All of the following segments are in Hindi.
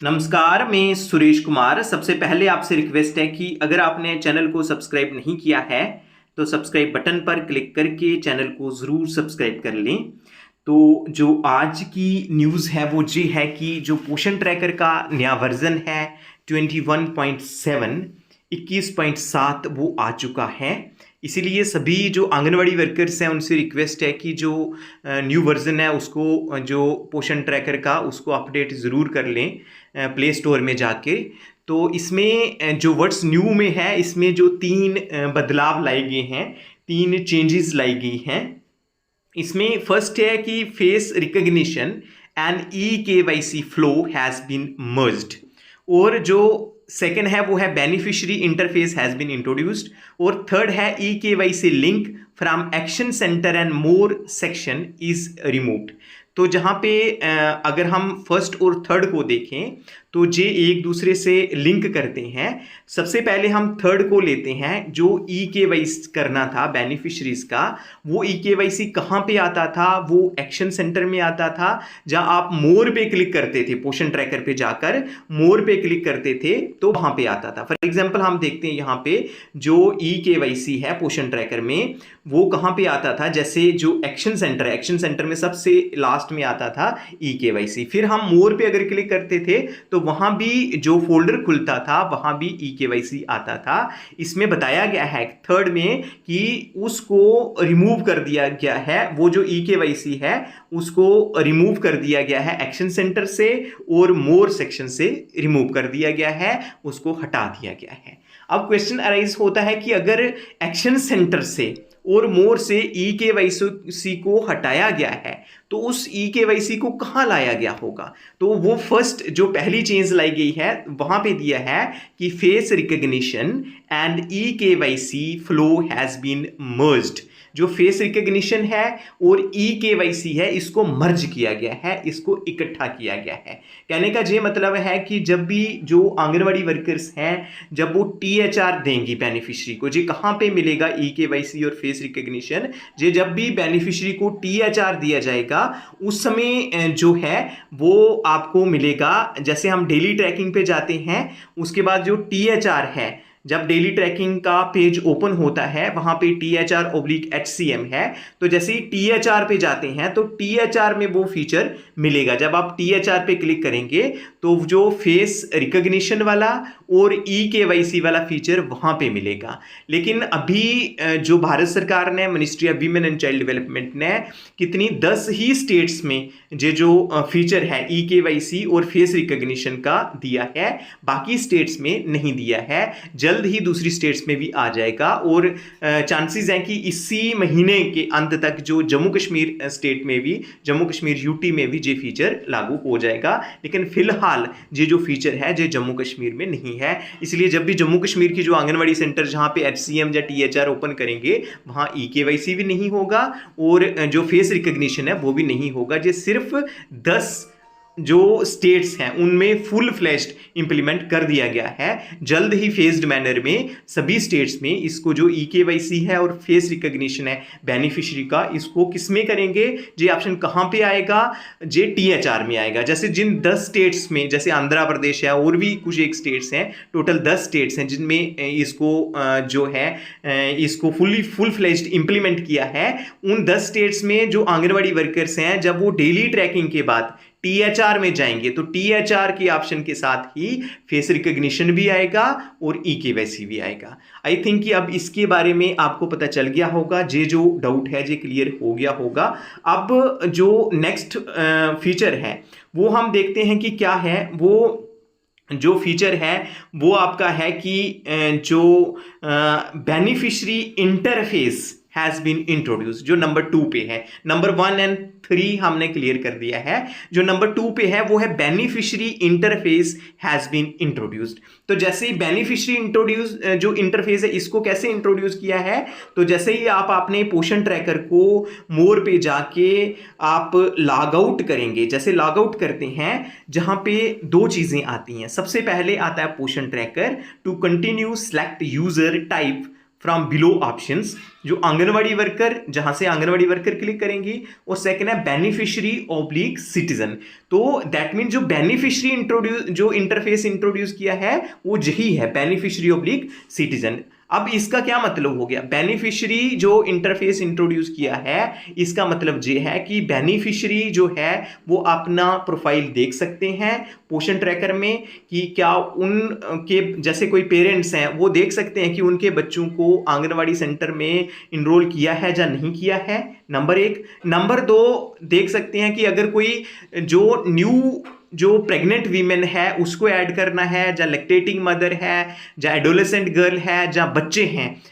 नमस्कार, मैं सुरेश कुमार। सबसे पहले आपसे रिक्वेस्ट है कि अगर आपने चैनल को सब्सक्राइब नहीं किया है तो सब्सक्राइब बटन पर क्लिक करके चैनल को ज़रूर सब्सक्राइब कर लें। तो जो आज की न्यूज़ है वो ये है कि जो पोषण ट्रैकर का नया वर्जन है 21.7 21.7 वो आ चुका है। इसीलिए सभी जो आंगनवाड़ी वर्कर्स हैं उनसे रिक्वेस्ट है कि जो न्यू वर्जन है उसको जो पोषण ट्रैकर का उसको अपडेट ज़रूर कर लें प्ले स्टोर में जाके। तो इसमें जो वर्ड्स न्यू में है इसमें जो तीन बदलाव लाए गए हैं, तीन चेंजेस लाई गई हैं। इसमें फर्स्ट है कि फेस रिकग्निशन एंड ई-KYC फ्लो हैज़ बीन मर्ज्ड, और जो सेकेंड है वो है beneficiary interface has been introduced, और थर्ड है ई-KYC link from action centre and more section is removed. तो जहाँ पे अगर हम फर्स्ट और थर्ड को देखें तो ये एक दूसरे से लिंक करते हैं। सबसे पहले हम थर्ड को लेते हैं। जो ई-KYC करना था बेनिफिशरीज का, वो ई-KYC कहाँ पे आता था? वो एक्शन सेंटर में आता था, जहाँ आप मोर पे क्लिक करते थे, पोषण ट्रैकर पे जाकर मोर पे क्लिक करते थे तो वहाँ पे आता था। फॉर एग्जाम्पल हम देखते हैं यहाँ पे जो ई-KYC है पोषण ट्रैकर में वो कहाँ पे आता था, जैसे जो एक्शन सेंटर है, एक्शन सेंटर में सबसे लास्ट में आता था ई-KYC। फिर हम मोर पे अगर क्लिक करते थे तो वहां भी जो फोल्डर खुलता था वहां भी ई-KYC आता था। इसमें बताया गया है थर्ड में कि उसको रिमूव कर दिया गया है, वो जो ई-KYC है उसको रिमूव कर दिया गया है एक्शन सेंटर से, और मोर सेक्शन से रिमूव कर दिया गया है, उसको हटा दिया गया है। अब क्वेश्चन अराइज होता है कि अगर एक्शन सेंटर से और मोर से ई-KYC को हटाया गया है तो उस ई-KYC को कहाँ लाया गया होगा? तो वो फर्स्ट जो पहली चेंज लाई गई है वहां पे दिया है कि फेस रिकग्निशन एंड ई-KYC फ्लो हैज बीन मर्ज्ड। जो फेस रिकग्निशन है और ई-KYC है इसको मर्ज किया गया है, इसको इकट्ठा किया गया है। कहने का ये मतलब है कि जब भी जो आंगनवाड़ी वर्कर्स हैं जब वो THR देंगी बेनिफिशियरी को, जी कहाँ पे मिलेगा ई-KYC और फेस रिकग्निशन? जे जब भी बेनिफिशियरी को THR दिया जाएगा उस समय जो है वो आपको मिलेगा। जैसे हम डेली ट्रैकिंग पे जाते हैं उसके बाद जो THR है, जब डेली ट्रैकिंग का पेज ओपन होता है वहां पे THR/HCM है, तो जैसे ही THR पे जाते हैं तो THR में वो फीचर मिलेगा। जब आप THR पे क्लिक करेंगे तो जो फेस रिकग्निशन वाला और ई-KYC वाला फीचर वहां पे मिलेगा। लेकिन अभी जो भारत सरकार ने, ministry of women and child development ने कितनी 10 ही स्टेट्स में ये जो फीचर है ई-KYC और फेस रिकग्निशन का दिया है, बाकी स्टेट्स में नहीं दिया है। जल्द ही दूसरी स्टेट्स में भी आ जाएगा, और चांसेस हैं कि इसी महीने के अंत तक जो जम्मू कश्मीर स्टेट में भी, जम्मू कश्मीर यूटी में भी ये फीचर लागू हो जाएगा। लेकिन फिलहाल ये जो फीचर है ये जम्मू कश्मीर में नहीं है। इसलिए जब भी जम्मू कश्मीर की जो आंगनवाड़ी सेंटर जहां पे HCM या THR ओपन करेंगे वहां ई-KYC भी नहीं होगा और जो फेस रिकग्निशन है वो भी नहीं होगा। ये सिर्फ 10 जो स्टेट्स हैं उनमें फुल फ्लैश्ड इंप्लीमेंट कर दिया गया है। जल्द ही फेज्ड मैनर में सभी स्टेट्स में इसको जो ई-KYC है और फेस रिकग्निशन है बेनिफिशियरी का, इसको किस में करेंगे? ये ऑप्शन कहां पे आएगा? ये THR में आएगा। जैसे जिन 10 स्टेट्स में, जैसे आंध्र प्रदेश है और भी कुछ एक स्टेट्स हैं, टोटल 10 स्टेट्स हैं जिनमें इसको जो है इसको फुल फ्लैश्ड इंप्लीमेंट किया है। उन 10 स्टेट्स में जो आंगनवाड़ी वर्कर्स हैं जब वो डेली ट्रैकिंग के बाद THR में जाएंगे तो THR के ऑप्शन के साथ ही फेस रिकग्निशन भी आएगा और ई-KYC भी आएगा। आई थिंक कि अब इसके बारे में आपको पता चल गया होगा, ये जो डाउट है ये क्लियर हो गया होगा। अब जो नेक्स्ट फीचर है वो हम देखते हैं कि क्या है। वो जो फीचर है वो आपका है कि जो beneficiary interface has been introduced, जो नंबर 2 पे है। नंबर 1 एंड 3 हमने क्लियर कर दिया है। जो नंबर 2 पे है वो है beneficiary interface has been introduced. तो जैसे ही बेनिफिशियरी जो इंटरफेस है इसको कैसे इंट्रोड्यूस किया है? तो जैसे ही आप अपने पोषण ट्रैकर को मोर पे जाके आप लॉग आउट करेंगे, जैसे लॉग आउट करते हैं जहां पे 2 चीजें आती हैं। सबसे पहले आता है Poshan tracker, to continue select user type from below options, जो आंगनवाड़ी वर्कर, जहां से आंगनवाड़ी वर्कर क्लिक करेंगी, और सेकंड है बेनिफिशियरी ऑब्लिक सिटीजन। तो दैट मीन जो बेनिफिशियरी इंट्रोड्यूस, जो इंटरफेस इंट्रोड्यूस किया है वो यही है, बेनिफिशियरी ऑब्लिक सिटीजन। अब इसका क्या मतलब हो गया, बेनिफिशियरी जो इंटरफेस इंट्रोड्यूस किया है इसका मतलब ये है कि बेनिफिशियरी जो है वो अपना प्रोफाइल देख सकते हैं पोषण ट्रैकर में, कि क्या उनके जैसे कोई पेरेंट्स हैं वो देख सकते हैं कि उनके बच्चों को आंगनवाड़ी सेंटर में इनरोल किया है या नहीं किया है, नंबर एक। नंबर दो, देख सकते हैं कि अगर कोई जो प्रेग्नेंट वीमेन है उसको ऐड करना है, या लैक्टेटिंग मदर है, या एडोलेसेंट गर्ल है, या बच्चे हैं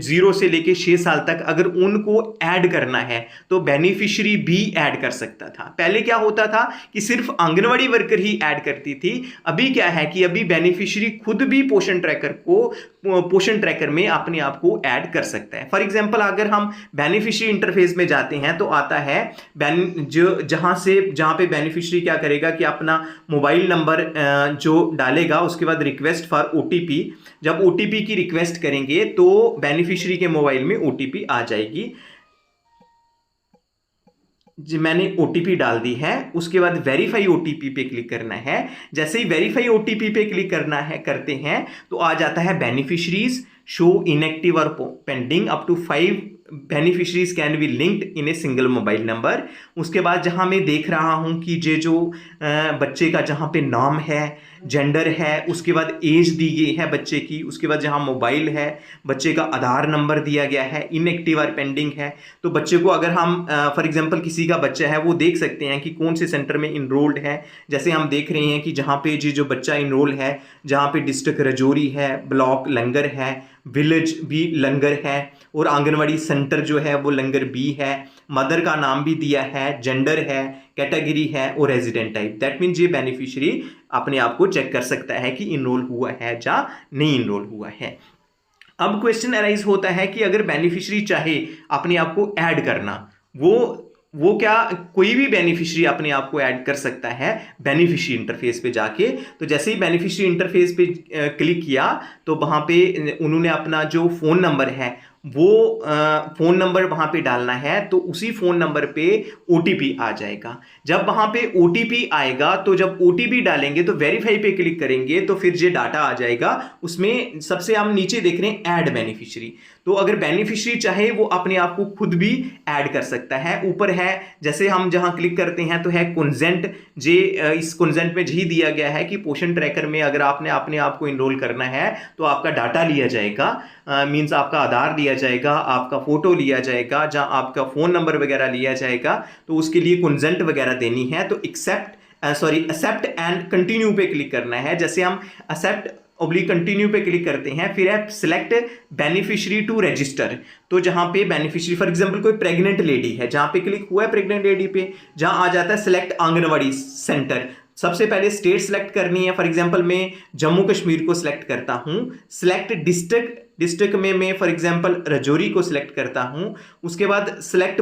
0 से लेके 6 साल तक, अगर उनको ऐड करना है तो बेनिफिशियरी भी ऐड कर सकता था। पहले क्या होता था कि सिर्फ आंगनवाड़ी वर्कर ही ऐड करती थी, अभी क्या है कि अभी बेनिफिशियरी खुद भी पोषण ट्रैकर में अपने आप को ऐड कर सकता है। फॉर एग्जांपल अगर हम बेनिफिशियरी इंटरफेस में जाते हैं तो आता है जहां पे बेनिफिशियरी क्या करेगा कि अपना मोबाइल नंबर जो डालेगा, उसके बाद रिक्वेस्ट फॉर ओटीपी, जब ओटीपी की रिक्वेस्ट करेंगे तो बेनिफिशियरी के मोबाइल में ओटीपी आ जाएगी। जी मैंने ओटीपी डाल दी है, उसके बाद वेरीफाई ओटीपी पे क्लिक करना है। जैसे ही वेरीफाई ओटीपी पे क्लिक करते हैं तो आ जाता है बेनिफिशरीज शो इनएक्टिव और pending, up to 5 beneficiaries can be linked in a single mobile number. उसके बाद जहां मैं देख रहा हूं कि ये जो बच्चे का जहां पे नाम है, जेंडर है, उसके बाद एज दी गई है बच्चे की, उसके बाद जहां मोबाइल है, बच्चे का आधार नंबर दिया गया है, इनएक्टिव और पेंडिंग है। तो बच्चे को अगर हम फॉर एग्जांपल किसी का बच्चा है वो देख सकते हैं कि कौन से सेंटर में इनरोल्ड है। जैसे हम देख रहे हैं कि जहां पे जो बच्चा इनरोल है, जहां पे डिस्ट्रिक्ट रजौरी है, ब्लॉक लंगर है, विलेज भी लंगर है, और आंगनवाड़ी सेंटर जो है वो लंगर बी है, मदर का नाम भी दिया है, जेंडर है, कैटेगरी है और रेजिडेंट टाइप। दैट मीन्स ये बेनिफिशियरी अपने आप को चेक कर सकता है कि इनरोल हुआ है या नहीं इनरोल हुआ है। अब क्वेश्चन अराइज होता है कि अगर बेनिफिशियरी चाहे अपने आप को ऐड करना, वो क्या कोई भी बेनिफिशियरी अपने आप को ऐड कर सकता है बेनिफिशियरी इंटरफेस पे जाके। तो जैसे ही बेनिफिशियरी इंटरफेस पे क्लिक किया तो वहां पे उन्होंने अपना जो फोन नंबर है वो फोन नंबर वहां पे डालना है, तो उसी फोन नंबर पे ओटीपी आ जाएगा। जब वहां पे ओटीपी आएगा तो जब ओटीपी डालेंगे तो वेरीफाई पे क्लिक करेंगे तो फिर ये डाटा आ जाएगा। उसमें सबसे हम नीचे देख रहे हैं ऐड बेनिफिशियरी, तो अगर बेनिफिशियरी चाहे वो अपने आप को खुद भी ऐड कर सकता है। ऊपर है जैसे हम जहां क्लिक करते हैं तो है कंसेंट, इस कंसेंट में यही दिया गया है कि पोषण ट्रैकर में अगर आपने अपने आप को इनरोल करना है तो आपका डाटा लिया जाएगा, मींस आपका आधार लिया जाएगा, आपका फोटो लिया जाएगा, जहां आपका फोन नंबर वगैरह लिया जाएगा, तो उसके लिए कंसेंट वगैरह देनी है। तो एक्सेप्ट एंड कंटिन्यू पे क्लिक करना है। जैसे हम एक्सेप्ट ऑब्लिक कंटिन्यू पे क्लिक करते हैं, फिर है सिलेक्ट बेनिफिशियरी टू रजिस्टर। तो जहां पे बेनिफिशियरी फॉर एग्जांपल कोई प्रेग्नेंट लेडी है, जहां पे क्लिक हुआ है प्रेग्नेंट लेडी पे, जहां आ जाता है सिलेक्ट आंगनवाड़ी सेंटर। सबसे पहले स्टेट सिलेक्ट करनी है, फॉर एग्जांपल मैं जम्मू कश्मीर को सिलेक्ट करता हूं। सिलेक्ट डिस्ट्रिक्ट में मैं फॉर एग्जांपल रजौरी को सिलेक्ट करता हूं। उसके बाद सिलेक्ट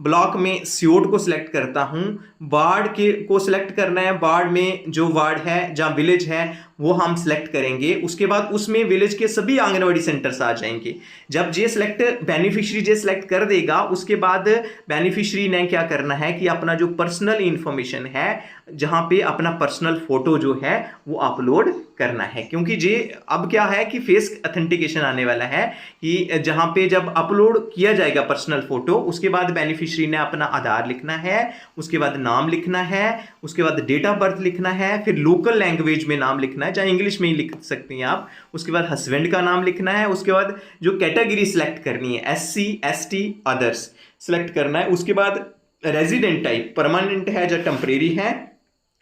ब्लॉक में सियोट को सिलेक्ट करता हूं। वार्ड को सिलेक्ट करना है, वार्ड में जो वार्ड है जहां विलेज है वो हम सिलेक्ट करेंगे। उसके बाद उसमें विलेज के सभी आंगनवाड़ी सेंटर्स आ जाएंगे। जब जे सिलेक्ट बेनिफिशियरी जे सिलेक्ट कर देगा, उसके बाद बेनिफिशियरी ने क्या करना है कि अपना जो पर्सनल इंफॉर्मेशन है, जहां पे अपना पर्सनल फोटो जो है वो अपलोड करना है। क्योंकि जे अब क्या है कि फेस ऑथेंटिकेशन आने वाला है, कि जहां पे जब अपलोड किया जाएगा पर्सनल फोटो, उसके बाद बेनिफिशियरी ने अपना आधार लिखना है, उसके बाद नाम लिखना है, उसके बाद डेट ऑफ बर्थ लिखना है, फिर लोकल लैंग्वेज में नाम लिखना है, चाहे इंग्लिश में ही लिख सकते हैं आप। उसके बाद हस्बैंड का नाम लिखना है। उसके बाद जो कैटेगरी सिलेक्ट करनी है, SC ST अदर्स सिलेक्ट करना है। उसके बाद रेजिडेंट टाइप परमानेंट है या टेम्परेरी है।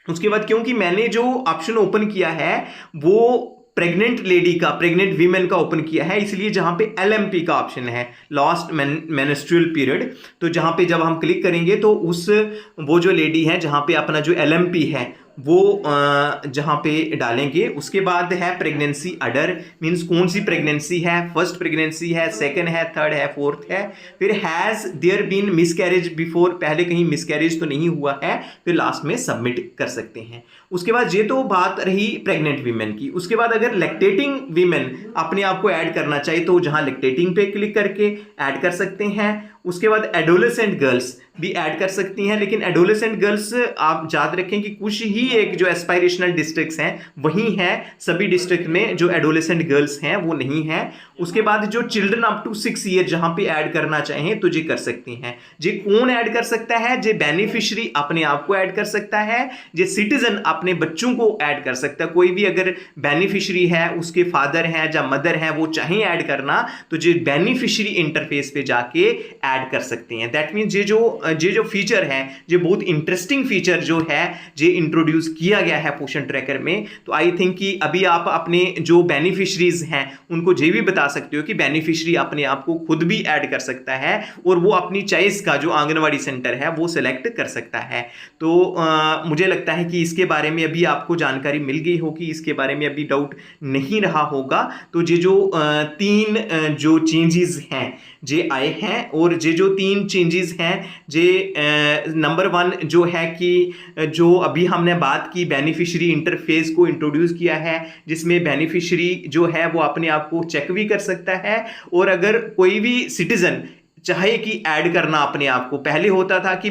उसके बाद क्योंकि मैंने जो ऑप्शन ओपन किया है वो प्रेग्नेंट वीमेन का ओपन किया है, इसलिए जहां पे LMP का ऑप्शन है, लास्ट मेंस्ट्रुअल पीरियड, तो जहां पे जब हम क्लिक करेंगे तो वो जो लेडी है जहां पे अपना जो LMP है वो जहाँ पे डालेंगे। उसके बाद है प्रेगनेंसी अडर, मीन्स कौन सी प्रेगनेंसी है, फर्स्ट प्रेगनेंसी है, सेकंड है, थर्ड है, फोर्थ है। फिर has there been miscarriage before, पहले कहीं मिसकैरेज तो नहीं हुआ है, फिर लास्ट में सबमिट कर सकते हैं। उसके बाद ये तो बात रही प्रेग्नेंट वीमेन की। उसके बाद अगर लैक्टेटिंग वीमेन अपने आप को ऐड करना चाहिए तो जहां लैक्टेटिंग पे क्लिक करके ऐड कर सकते हैं। उसके बाद एडोलेसेंट गर्ल्स भी ऐड कर सकती हैं, लेकिन एडोलेसेंट गर्ल्स आप याद रखें कि कुछ ही एक जो एस्पायरेशनल डिस्ट्रिक्ट्स हैं वही हैं, सभी डिस्ट्रिक्ट में जो एडोलेसेंट गर्ल्स हैं वो नहीं है। उसके बाद जो चिल्ड्रन अप टू 6 ईयर जहां पे ऐड करना चाहें तो जी कर सकती हैं। जी कौन ऐड कर सकता है, जे बेनिफिशियरी अपने आप को ऐड कर सकता है, जे सिटीजन अपने बच्चों को ऐड कर सकता है। कोई भी अगर बेनिफिशियरी है, उसके फादर हैं या मदर हैं, वो चाहें ऐड करना तो जो बेनिफिशियरी इंटरफेस पे जाके ऐड कर सकते हैं। दैट मीन ये जो फीचर है, ये बहुत इंटरेस्टिंग फीचर जो है ये इंट्रोड्यूस किया गया है पोषण ट्रैकर में। तो आई थिंक कि अभी आप अपने जो बेनिफिशरीज हैं उनको ये भी बता सकते हो कि बेनिफिशरी अपने आप को खुद भी ऐड कर सकता है और वो अपनी चॉइस का जो आंगनवाड़ी सेंटर है वो सिलेक्ट कर सकता है। तो मुझे लगता है कि इसके बारे में अभी आपको जानकारी मिल गई होगी, इसके बारे में अभी डाउट नहीं रहा होगा। तो ये जो 3 जो चेंजेस हैं जे आए हैं, और ये जो 3 चेंजेस हैं जे नंबर 1 जो है कि जो अभी हमने बात की बेनिफिशियरी इंटरफेस को इंट्रोड्यूस किया है, जिसमें बेनिफिशियरी जो है वो अपने आप को चेक भी कर सकता है। और अगर कोई भी सिटीजन चाहे कि ऐड करना अपने आप को, पहले होता था कि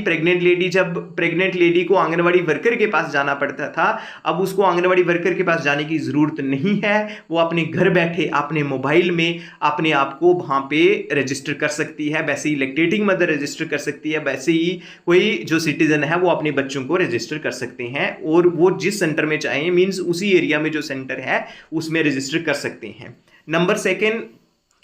जब प्रेग्नेंट लेडी को आंगनवाड़ी वर्कर के पास जाना पड़ता था, अब उसको आंगनवाड़ी वर्कर के पास जाने की जरूरत नहीं है। वो अपने घर बैठे अपने मोबाइल में अपने आप को वहां पे रजिस्टर कर सकती है। वैसे ही लैक्टेटिंग मदर रजिस्टर कर सकती है, वैसे ही कोई जो सिटीजन है वो अपने बच्चों को रजिस्टर कर सकते हैं, और वो जिस सेंटर में चाहें, मीन्स उसी एरिया में जो सेंटर है उसमें रजिस्टर कर सकते हैं। नंबर 2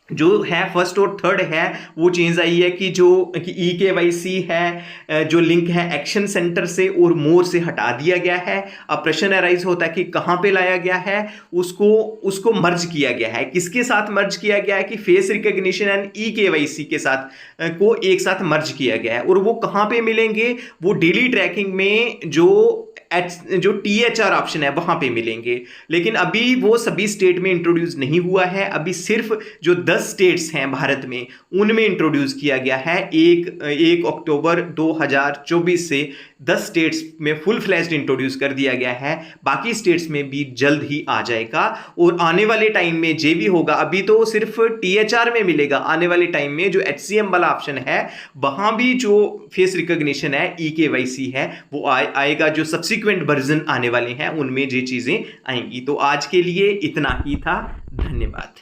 जो है, फर्स्ट और थर्ड है, वो चेंज आई है कि जो कि EKYC है, जो लिंक है एक्शन सेंटर से और मोर से हटा दिया गया है। अब प्रश्न अराइज होता है कि कहाँ पे लाया गया है, उसको मर्ज किया गया है। किसके साथ मर्ज किया गया है कि फेस रिकॉग्निशन एंड EKYC के साथ को एक साथ मर्ज किया गया है। और वो कहाँ पे मिलेंगे, वो डेली ट्रैकिंग में जो THR ऑप्शन है वहां पे मिलेंगे। लेकिन अभी वो सभी स्टेट में इंट्रोड्यूस नहीं हुआ है, अभी सिर्फ जो 10 स्टेट्स हैं भारत में उनमें इंट्रोड्यूस किया गया है। 1 अक्टूबर 2024 से 10 स्टेट्स में फुल फ्लैश्ड इंट्रोड्यूस कर दिया गया है, बाकी स्टेट्स में भी जल्द ही आ जाएगा। और आने वाले टाइम में जे भी होगा, अभी तो सिर्फ THR में मिलेगा, आने वाले टाइम में जो HCM वाला ऑप्शन है वहां भी जो फेस रिकॉग्निशन है EKYC है वो आएगा। जो सब्सिक्वेंट वर्जन आने वाले हैं उनमें ये चीजें आएंगी। तो आज के लिए इतना ही था, धन्यवाद।